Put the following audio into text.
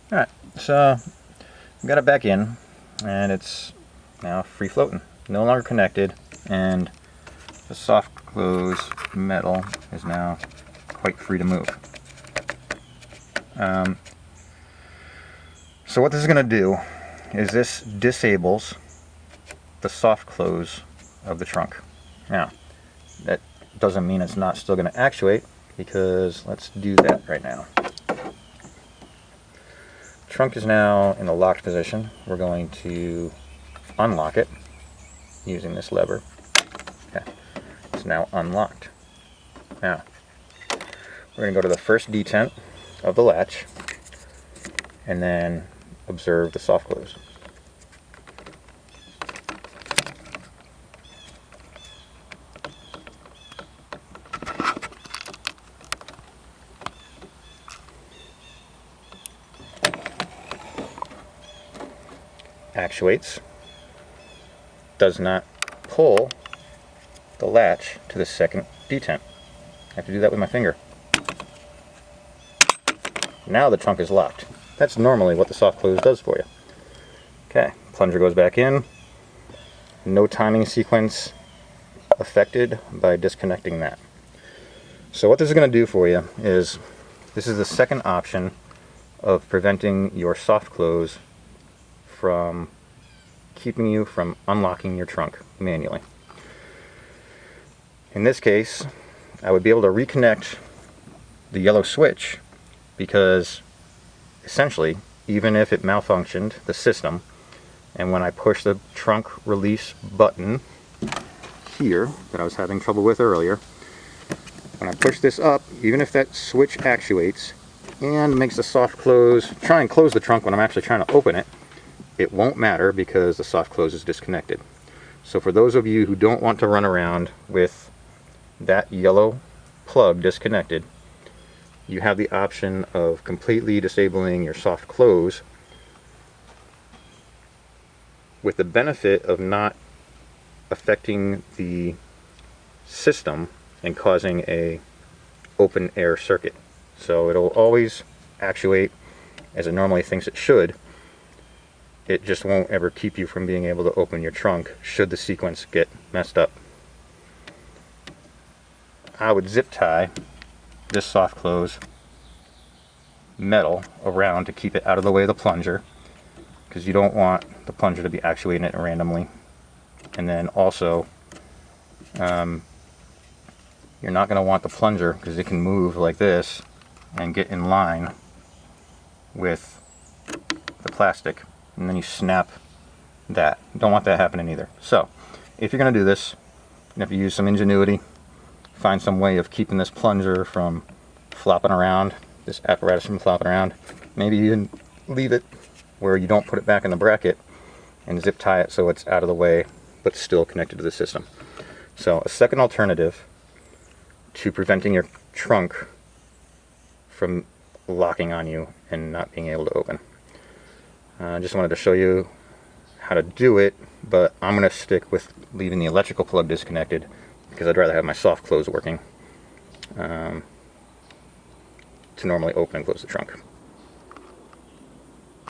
Alright, so got it back in, and it's now free floating, no longer connected, and the soft close metal is now quite free to move. So what this is going to do is this disables the soft close of the trunk. Now, that doesn't mean it's not still going to actuate, because let's do that right now. Trunk is now in the locked position. We're going to unlock it using this lever. Okay. It's now unlocked. Now, we're going to go to the first detent of the latch and then observe the soft close. Actuates, does not pull the latch to the second detent. I have to do that with my finger. Now the trunk is locked. That's normally what the soft close does for you. Okay, plunger goes back in. No timing sequence affected by disconnecting that. So what this is going to do for you is, this is the second option of preventing your soft close from keeping you from unlocking your trunk manually. In this case, I would be able to reconnect the yellow switch, because essentially, even if it malfunctioned, the system, and when I push the trunk release button here that I was having trouble with earlier, when I push this up, even if that switch actuates and makes the soft close, try and close the trunk when I'm actually trying to open it, it won't matter because the soft close is disconnected. So for those of you who don't want to run around with that yellow plug disconnected, you have the option of completely disabling your soft close, with the benefit of not affecting the system and causing a open air circuit. So it'll always actuate as it normally thinks it should. It just won't ever keep you from being able to open your trunk should the sequence get messed up. I would zip tie this soft close metal around to keep it out of the way of the plunger, because you don't want the plunger to be actuating it randomly. And then also, you're not going to want the plunger, because it can move like this and get in line with the plastic, and then you snap that. Don't want that happening either. So if you're going to do this, you have to use some ingenuity, find some way of keeping this plunger from flopping around, this apparatus from flopping around. Maybe even leave it where you don't put it back in the bracket, and zip tie it so it's out of the way but still connected to the system. So a second alternative to preventing your trunk from locking on you and not being able to open. I just wanted to show you how to do it, but I'm going to stick with leaving the electrical plug disconnected, because I'd rather have my soft close working to normally open and close the trunk.